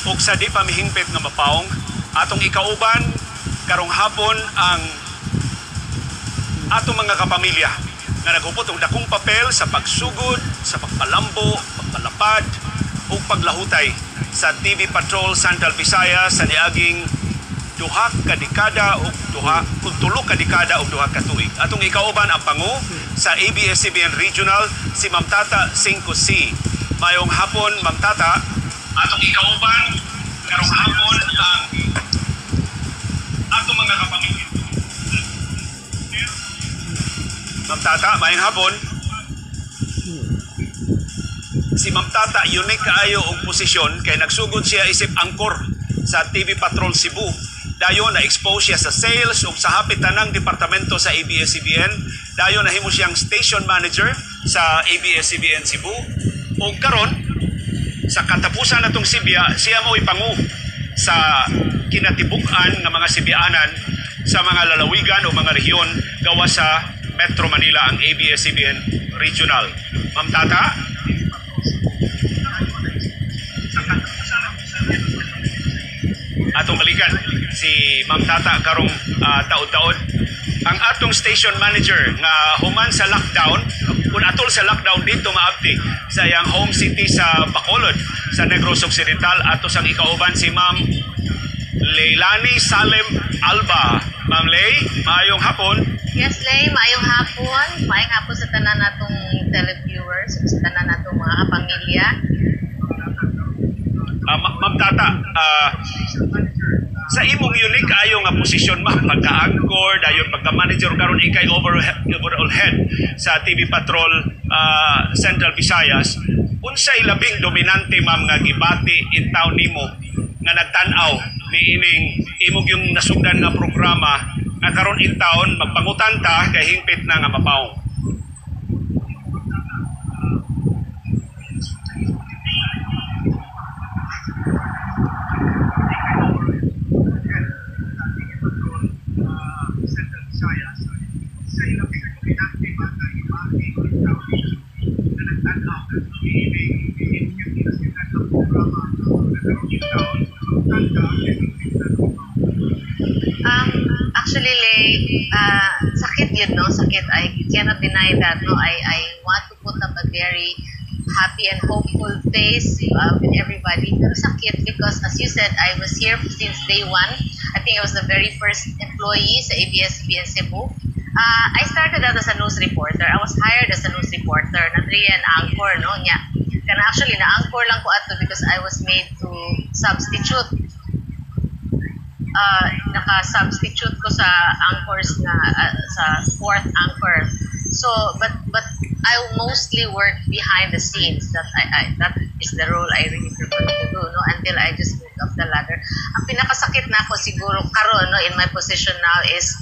ug sa di pamihingpit nga mapaong atong ikauban karong hapon ang atong mga kapamilya nga naghupot og dakong papel sa pagsugod, sa pagpalambo, pagpalapad ug paglahutay sa TV Patrol Central Visayas sa niaging duha ka dekada ug tulo ka dekada ug duha ka tuig. Atong ikauban ang pangu sa ABS-CBN Regional si Ma'am Tata 5C. Mayong hapon, Ma'am Tata. Atong ikauban karong hapon ang atong mga kapamilya. Ma'am Tata, mayong hapon. Si Ma'am Tata, unique kaayo og posisyon kay nagsugod siya isip angkor sa TV Patrol Cebu. Dayon na-expose siya sa sales ug sa hapit tanang departamento sa ABS-CBN. Dayon nahimo siyang station manager sa ABS-CBN Cebu. Ug karon sa katapusan natong Sibya, siya mo ipangu sa kinatibuk-an nga mga Sibianan sa mga lalawigan o mga rehiyon gawa sa Metro Manila ang ABS-CBN Regional. Ma'am Tata, atong balikan si Ma'am Tata karong taon-taon ang atong station manager nga human sa lockdown kung atol sa lockdown dito maabti sa iyang home city sa Bacolod sa Negros Occidental ato sang ikauban si Ma'am Leilani Salem Alba. Ma'am Lay, maayong hapon. Yes, Lay, maayong hapon. Maayong hapon sa tanan natong televiewers, sa tanan natong mga kapamilya. Ma'am Tata, sa imong unique kaayo nga posisyon ma'am, pagka-anchor, dayon pagka-manager karon ikay overall head sa TV Patrol Central Visayas, unsay labing dominante ma'am nga gibati in town nimo nga nagtan-aw ni ining imong yung nasugdan nga programa nga karon in town magpangutan ta kay hingpit na nga mapaong. Actually, Lay, sakit yun, no? Sakit. I cannot deny that, no? I want to put up a very happy and hopeful face with everybody. Pero sakit because, as you said, I was here since day one. I think I was the very first employee sa ABS-CBN Cebu. I started out as a news reporter. I was hired as a news reporter. Nadriya an anchor, no? Nya. Kana actually, na-anchor lang ko ato because I was made to substitute. Naka-substitute ko sa anchors na sa fourth anchor. So, but I mostly work behind the scenes. That is the role I really prefer to do, no? Until I just moved up the ladder. Ang pinakasakit na ako siguro karon, no, in my position now is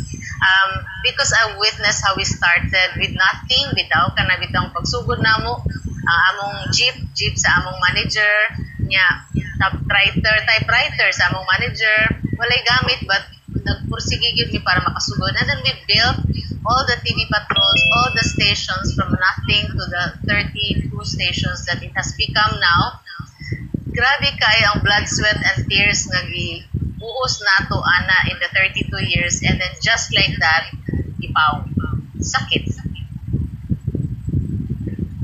because I witnessed how we started with nothing, bitaw ka na bitaw pagsugod namo ang among jeep sa among manager nya, typewriter sa among manager, walay gamit but nagpursige gyud mi para makasugod. And then we built all the TV patrols, all the stations from nothing to the 32 stations that it has become now. Grabe kay ang blood, sweat and tears nga gibuos nato ana in the 32 years, and then just like that ipaw. Sakit.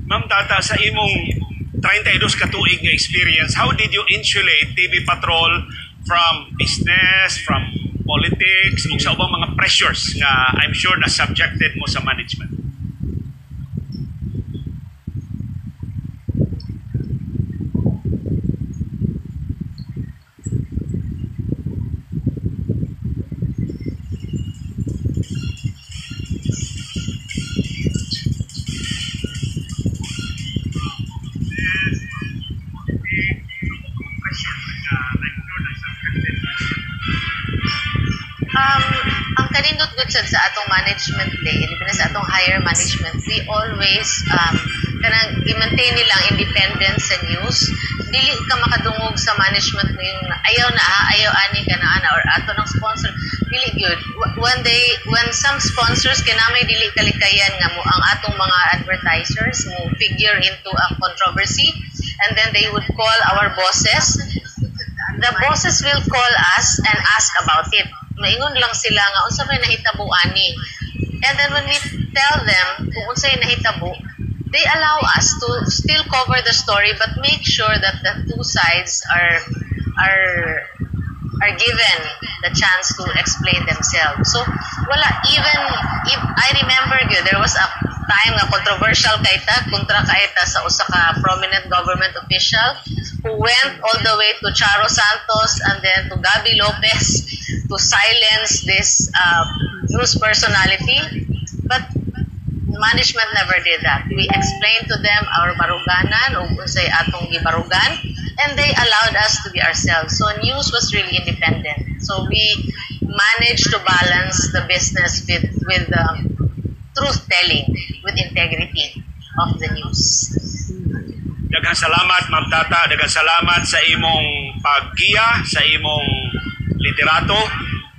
Ma'am Tata, sa imong 32 ka tuig nga experience, how did you insulate TV Patrol from business, from politics, ug sa ubang mga pressures nga I'm sure na subjected mo sa management? Ang kanindot good sa atong management day, depende sa atong higher management, we always kanang i-maintain nilang independence sa news. Dili ka makadungog sa management na yung ayaw ani ka na ana or ato ng sponsor. Dili good. One day when some sponsors kinamay dili kalikayan nga mo ang atong mga advertisers mo figure into a controversy, and then they would call our bosses. The bosses will call us and ask about it. Maingon lang sila nga unsa may nahitabo ani. And then when we tell them kung unsay nahitabo, they allow us to still cover the story but make sure that the two sides are given the chance to explain themselves. So wala even if I remember there was a time na controversial kontra kaita sa usa ka prominent government official who went all the way to Charo Santos and then to Gabi Lopez to silence this news personality, but management never did that. We explained to them our baruganan o unsay atong gibarugan, and they allowed us to be ourselves. So news was really independent. So we managed to balance the business with truth telling, with integrity of the news. Daghang salamat, Ma'am Tata. Daghang salamat sa imong paggiya, sa imong literato,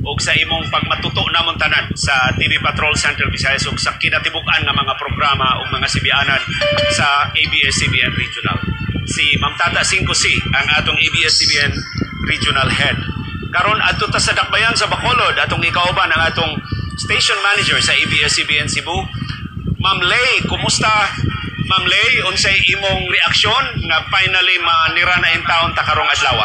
o sa imong pagmatuto namon tanan sa TV Patrol Central Visayas ug sa kinatibuk-an nga mga programa o mga sibianan sa ABS-CBN Regional. Si Ma'am Tata 5C ang atong ABS-CBN Regional Head. Karon adto ta sa Dakbayan sa Bacolod, atong ikauban ang atong Station Manager sa ABS-CBN Cebu. Ma'am Lay, kumusta? Ma'am Lay, unsay imong reaksyon na finally manira na in town ta karong adlaw?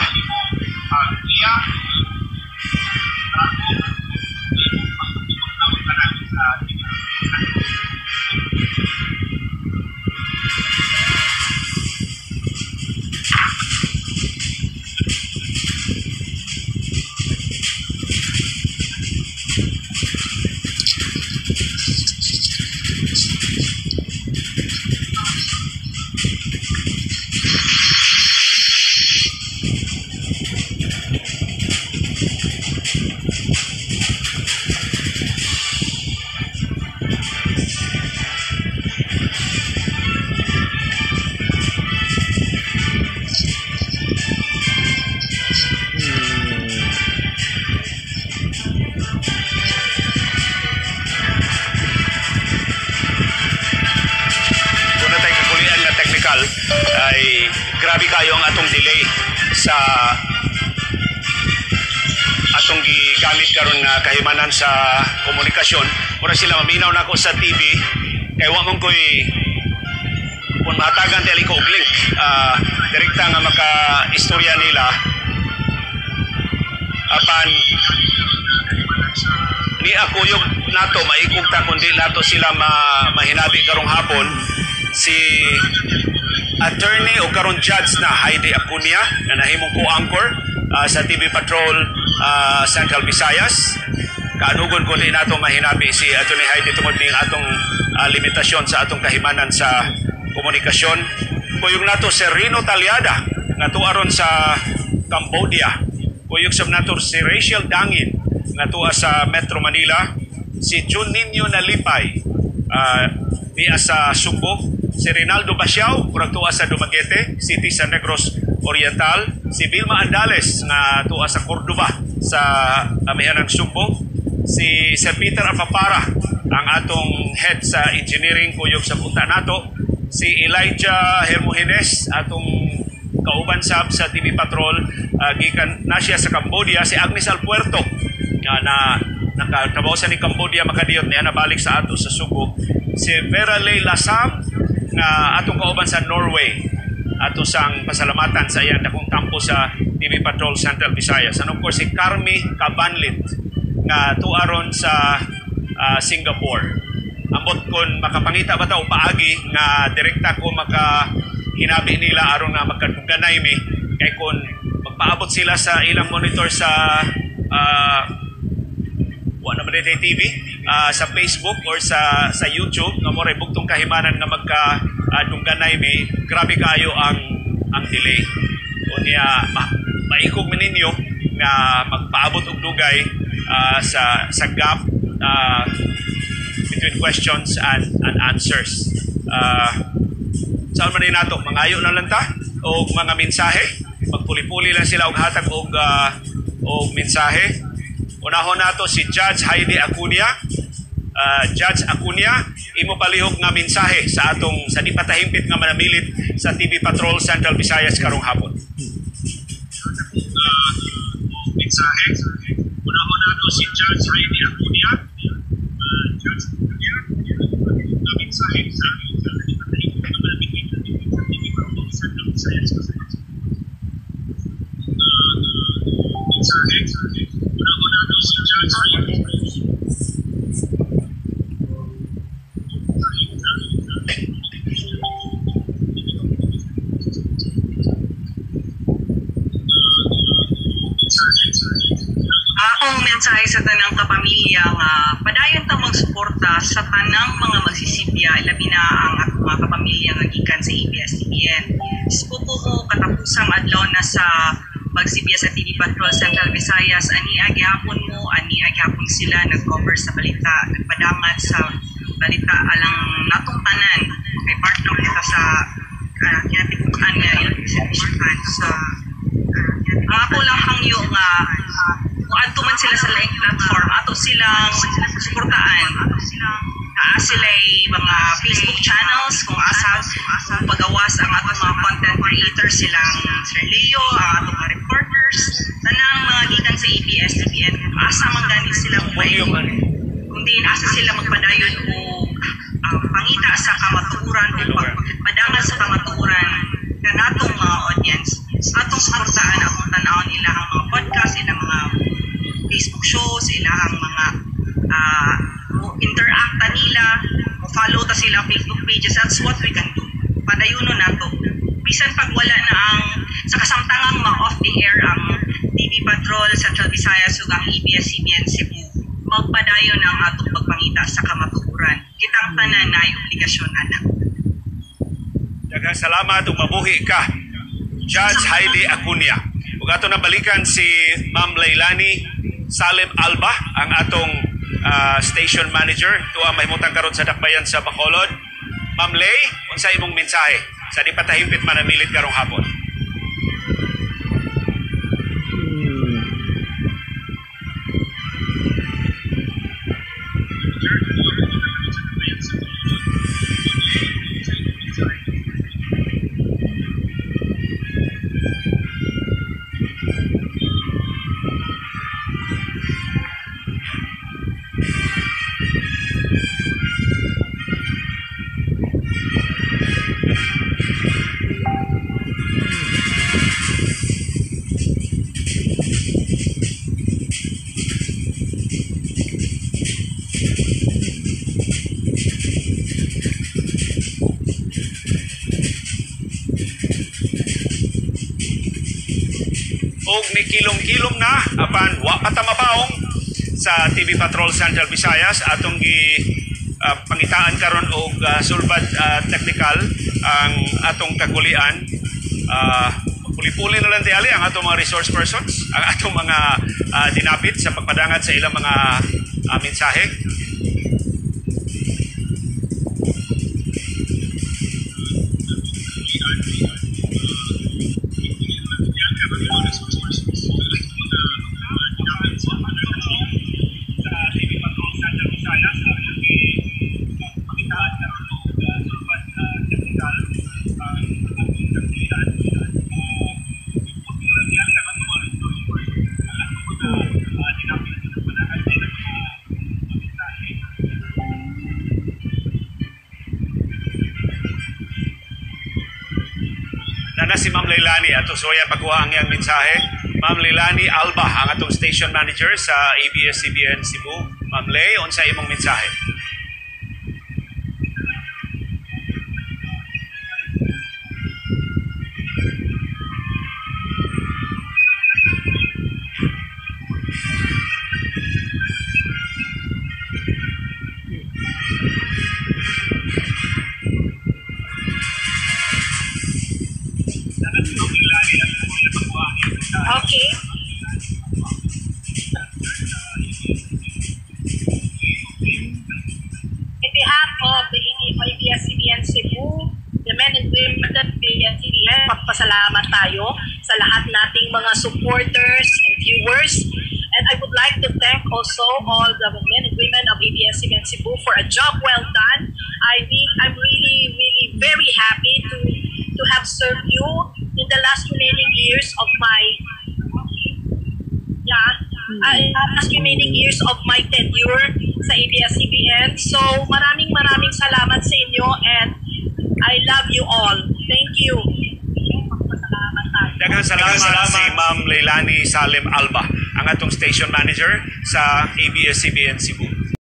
Ay grabe kayo ang atong delay sa atong gigamit karon nga kahimanan sa komunikasyon. Mura sila maminaw na ako sa TV kay wa man koy kung matagan tali ko og link direkta nga maka-istorya nila apan ni ako yung nato maikugta kundi nato sila mahinabi karong hapon si attorney o karon judge na Heidi Acuña na nahimong co-anchor sa TV Patrol Central Visayas. Kaanugon ko din nato mahinabi si attorney Heidi tungod ning atong limitasyon sa atong kahimanan sa komunikasyon. Kuyog nato si Rino Talyada nga tuaron sa Cambodia. Kuyog sab nato si Rachel Dangin nga tuwa sa Metro Manila. Si Jun Nino Nalipay niya sa Subo. Si Rinaldo Basiao, kurang tuwa sa Dumaguete City sa Negros Oriental. Si Vilma Andales, nga tuwa sa Cordoba sa Amihanang Subo. Si Sir Peter Apapara, ang atong head sa engineering kuyog sa punta nato. Si Elijah Hermogenes, atong kauban sab sa TV Patrol, gikan na siya sa Cambodia. Si Agnes Alpuerto, na nakatrabaho sa ni Cambodia, makadiyot niya nabalik sa ato sa Subo. Si Vera Lay Lasam, nga atong kauban sa Norway, ato sang pasalamatan sa iyang dakong kampo sa TV Patrol Central Visayas. And of course si Carmi Cabanlit nga tuaron sa Singapore. Ambot kon makapangita ba ta o paagi nga direkta ko makahinabi nila aron nga magkaduganay mi kay kon magpaabot sila sa ilang monitor sa wala naman dito TV, sa Facebook or sa YouTube nga mo ray bugtong kahimanan nga magka-dungganay may grabe kayo ang delay. O niya maikog man ninyo nga magpaabot og dugay sa gap between questions and answers. Saan man nato mangayo na lang ta og mga mensahe, magpuli-puli lang sila og hatag og mensahe. Unahon nato si Judge Heidi Acuña Judge Acuña, imo palihog nga mensahe sa atong sa di patahimpit nga manamilit sa TV Patrol Central Visayas karong hapon. Mensahe, una-una to si Judge Heidi Acuña. Judge Acuña, imo mensahe sa di patahimpit nga manamilit sa TV Patrol Central Visayas. Mensahe, una-una to si Judge Heidi. Akong mensahe sa tanang kapamilya nga padayon ta magsuporta sa tanang mga magsisipya labi na ang atong mga kapamilya nga gikan sa ABS-CBN. Ispupo ko katapusang adlaw na sa magsibya sa TV Patrol Central Visayas, ani agyapon mo, ani agyapon sila nag-cover sa balita, nagpadangat sa balita alang natong tanan kay partner nila sa kinatikutan nga ilusihan sa ako lang hangyo nga kung adto man sila sa laing platform ato silang suportaan. Naa sila'y mga Facebook channels kung pagawas ang atong mga content creators silang Sir Leo, ang atong mga reporters, tanang mga gikan sa ABS-CBN kung asa man gani sila kung di asa sila magpadayon o pangita sa kamatuoran o pagpadangan sa kamatuoran na natong mga audience. Atong suportaan akong tanawon ilahang mga podcast, ilang mga Facebook shows, ilahang mga interacta nila, follow ta sila Facebook pages. That's what we can do. Padayuno nato. Bisan pag wala na ang sa kasamtangang ma-off the air ang TV Patrol Central Visayas ug ang ABS-CBN Cebu, magpadayon ang atong pagpangita sa kamatuoran. Kitang tanan na obligasyon ana. Daghang salamat ug mabuhi ka, Judge Heidi Acuña. Ug ato na balikan si Ma'am Leilani Salim Alba, ang atong station manager tuwa mahimutang karon sa dakbayan sa Bacolod. Ma'am Lay, unsa imong mensahe sa di patahimpit manamilit karong hapon? Og ni kilom-kilom na apan wa pa ta mabaong sa TV Patrol Central Visayas atong pangitaan karon og sulbad technical ang atong kagulian. Puli-puli na lang tiali ang atong mga resource persons, ang atong mga dinapit sa pagpadangat sa ilang mga mensahe. Nana si Ma'am Leilani ato soya pagkuha ang iyang mensahe. Ma'am Leilani Alba, ang atong station manager sa ABS-CBN Cebu. Ma'am Lay, unsa imong mensahe? Okay. In behalf of the ABS-CBN Cebu, the men and women of ABS-CBN, magpasalamat tayo sa lahat nating mga supporters and viewers. And I would like to thank also all the men and women of ABS-CBN Cebu for a job well done. I'm really very happy to have served you in the last remaining years of my tenure sa ABS-CBN. So maraming salamat sa inyo and I love you all. Thank you. Daghang salamat si Ma'am Leilani Salim Alba, ang atong station manager sa ABS-CBN Cebu.